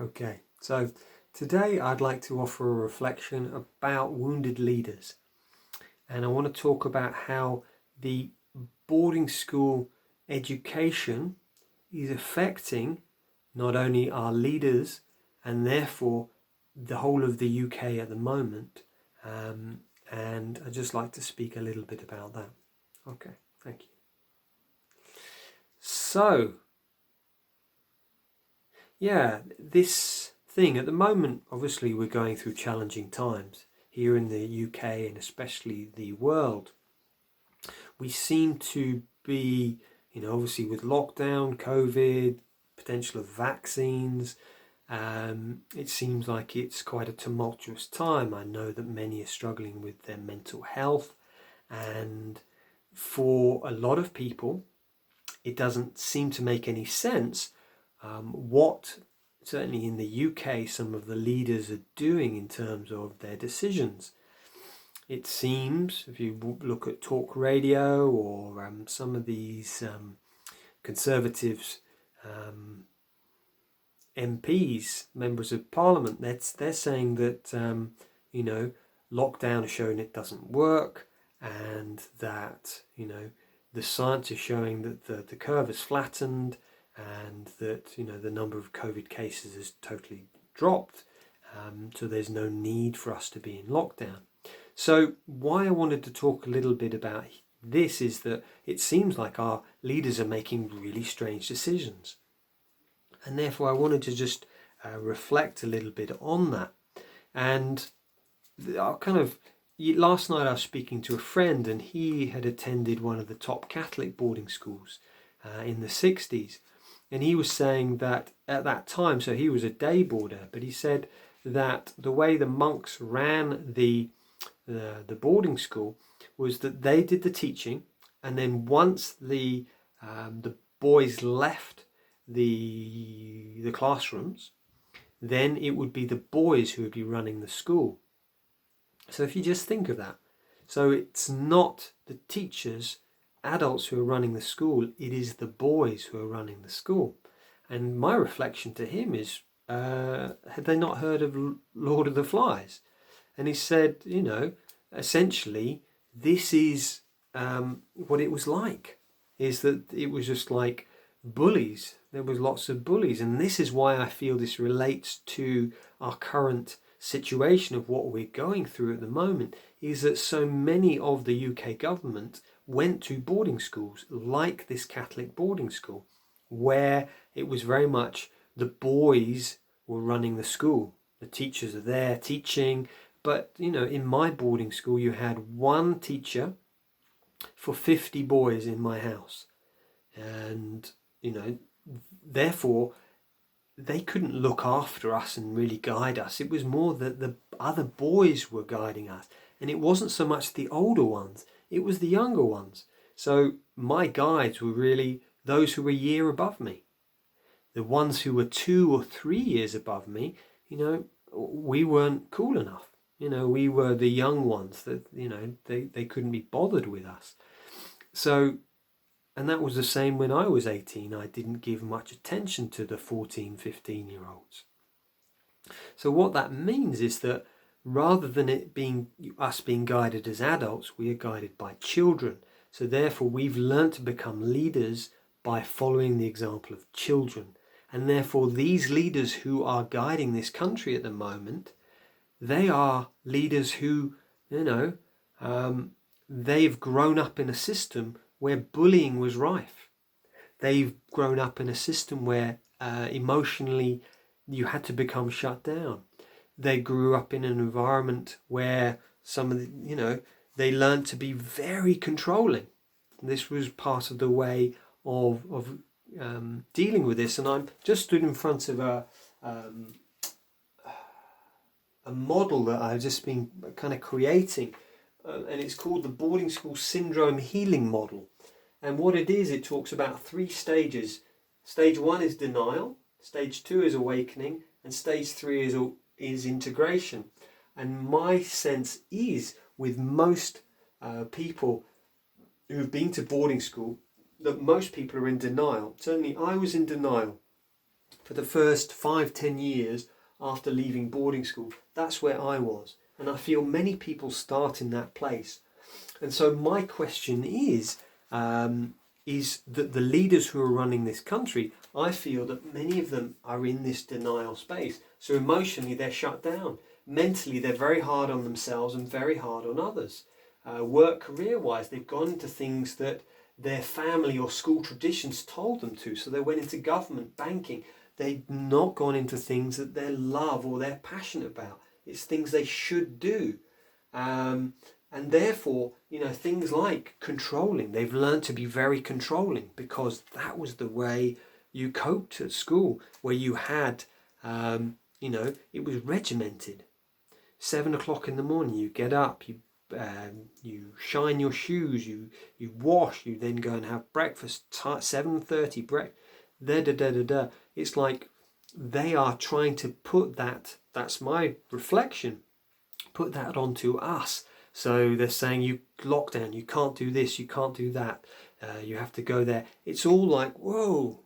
Okay, so today I'd like to offer a reflection about wounded leaders. And I want to talk about how the boarding school education is affecting not only our leaders and therefore the whole of the UK at the moment. And I'd just like to speak a little bit about that. Okay, thank you. So, yeah, this thing at the moment, obviously, we're going through challenging times here in the UK and especially the world. We seem to be, obviously with lockdown, COVID, potential of vaccines, it seems like it's quite a tumultuous time. I know that many are struggling with their mental health, and for a lot of people, it doesn't seem to make any sense what, certainly in the UK, some of the leaders are doing in terms of their decisions. It seems, if you look at talk radio or some of these Conservatives MPs, members of Parliament, they're saying that lockdown is showing it doesn't work, and that the science is showing that the curve is flattened, and that the number of COVID cases has totally dropped. So there's no need for us to be in lockdown. So why I wanted to talk a little bit about this is that it seems like our leaders are making really strange decisions. And therefore I wanted to just reflect a little bit on that. And last night I was speaking to a friend, and he had attended one of the top Catholic boarding schools in the 60s. And he was saying that at that time, so he was a day boarder, but he said that the way the monks ran the boarding school was that they did the teaching, and then once the boys left the classrooms, then it would be the boys who would be running the school. So if you just think of that, so it's not the teachers, adults who are running the school, it is the boys who are running the school. And my reflection to him is, had they not heard of Lord of the Flies? And he said, essentially, this is what it was like, is that it was just like bullies. There was lots of bullies. And this is why I feel this relates to our current situation of what we're going through at the moment, is that so many of the UK government went to boarding schools like this Catholic boarding school, where it was very much the boys were running the school. The teachers are there teaching, but in my boarding school you had one teacher for 50 boys in my house, and therefore they couldn't look after us and really guide us. It was more that the other boys were guiding us, and it wasn't so much the older ones, it was the younger ones. So my guides were really those who were a year above me. The ones who were 2 or 3 years above me, we weren't cool enough. We were the young ones that, they couldn't be bothered with us. So, and that was the same when I was 18. I didn't give much attention to the 14, 15-year-olds. So what that means is that rather than it being us being guided as adults, we are guided by children. So therefore we've learnt to become leaders by following the example of children. And therefore these leaders who are guiding this country at the moment, they are leaders who, they've grown up in a system where bullying was rife. They've grown up in a system where emotionally you had to become shut down. They grew up in an environment where some of the, they learned to be very controlling. This was part of the way of dealing with this. And I'm just stood in front of a model that I've just been kind of creating, and it's called the Boarding School Syndrome Healing Model. And what it is, it talks about 3 stages. Stage 1 is denial, stage 2 is awakening, and stage 3 is integration. And my sense is, with most people who've been to boarding school, that most people are in denial. Certainly I was in denial. For the first 5-10 years after leaving boarding school, that's where I was. And I feel many people start in that place. And so my question is that the leaders who are running this country, I feel that many of them are in this denial space. So emotionally, they're shut down. Mentally, they're very hard on themselves and very hard on others. Work career-wise, they've gone into things that their family or school traditions told them to. So they went into government, banking. They've not gone into things that they love or they're passionate about. It's things they should do. And therefore, things like controlling, they've learned to be very controlling because that was the way you coped at school, where you had, it was regimented. 7 o'clock in the morning, you get up, you shine your shoes, you wash, you then go and have breakfast. 7:30 breakfast. It's like they are trying to put that's my reflection, put that onto us. So they're saying, you lockdown, you can't do this, you can't do that, you have to go there. It's all like, whoa.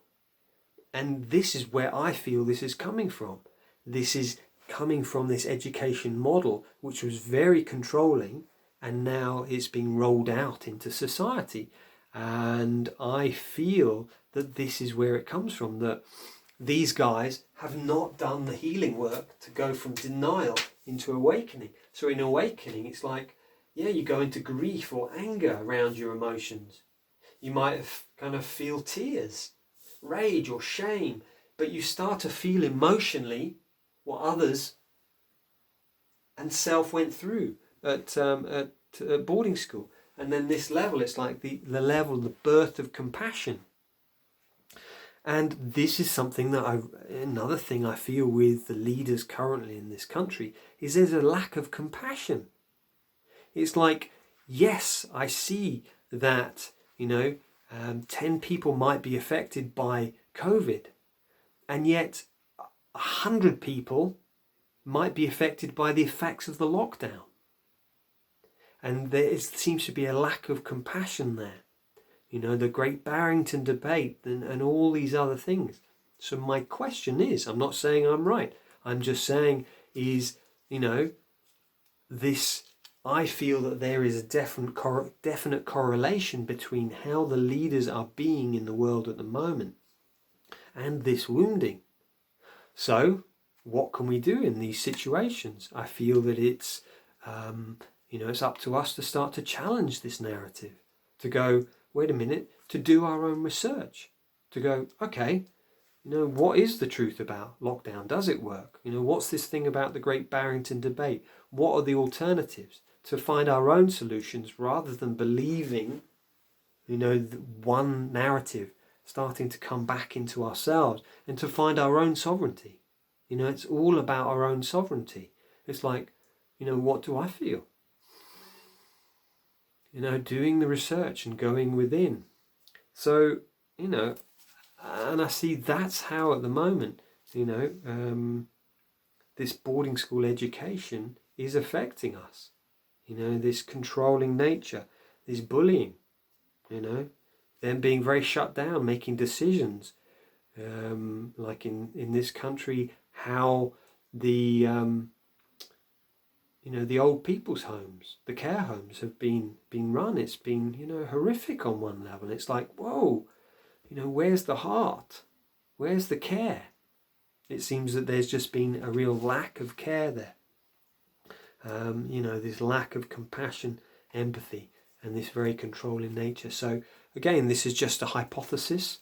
And this is where I feel this is coming from. This is coming from this education model, which was very controlling, and now it's being rolled out into society. And I feel that this is where it comes from, that these guys have not done the healing work to go from denial into awakening. So in awakening, it's like, you go into grief or anger around your emotions. You might kind of feel tears, rage or shame, but you start to feel emotionally what others and self went through at boarding school. And then this level, it's like the level, the birth of compassion. And this is something that another thing I feel with the leaders currently in this country is there's a lack of compassion. It's like, yes, I see that, 10 people might be affected by COVID, and yet 100 people might be affected by the effects of the lockdown. And there seems to be a lack of compassion there. The Great Barrington debate and all these other things. So my question is, I'm not saying I'm right. I'm just saying is, this, I feel that there is a definite correlation between how the leaders are being in the world at the moment and this wounding. So what can we do in these situations? I feel that it's, it's up to us to start to challenge this narrative, to go, wait a minute, to do our own research, to go, okay, what is the truth about lockdown? Does it work? What's this thing about the Great Barrington debate? What are the alternatives? To find our own solutions rather than believing, one narrative, starting to come back into ourselves and to find our own sovereignty. It's all about our own sovereignty. It's like, what do I feel? Doing the research and going within. So, and I see that's how at the moment, this boarding school education is affecting us. This controlling nature, this bullying, them being very shut down, making decisions. Like in this country, how the the old people's homes, the care homes have been run. It's been, horrific on one level. It's like, whoa, where's the heart? Where's the care? It seems that there's just been a real lack of care there. This lack of compassion, empathy, and this very controlling nature. So again, this is just a hypothesis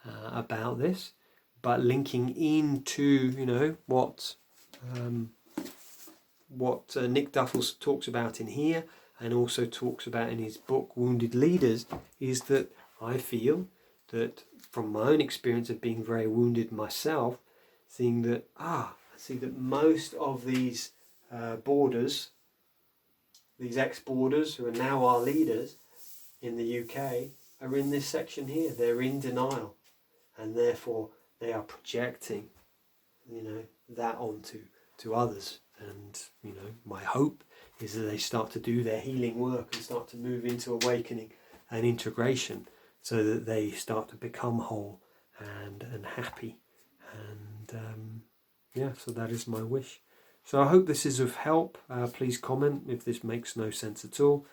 about this, but linking into, what Nick Duffels talks about in here, and also talks about in his book Wounded Leaders, is that I feel that from my own experience of being very wounded myself, seeing that I see that most of these boarders, these ex-boarders who are now our leaders in the UK, are in this section here. They're in denial, and therefore they are projecting, that onto others. And my hope is that they start to do their healing work and start to move into awakening and integration, so that they start to become whole and happy And yeah, so that is my wish. So I hope this is of help. Please comment if this makes no sense at all.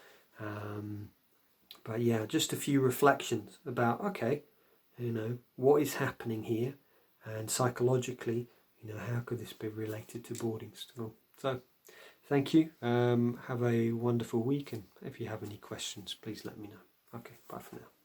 But yeah, just a few reflections about, okay, what is happening here, and psychologically, how could this be related to boarding school? So thank you. Have a wonderful week, and if you have any questions, please let me know. Okay, bye for now.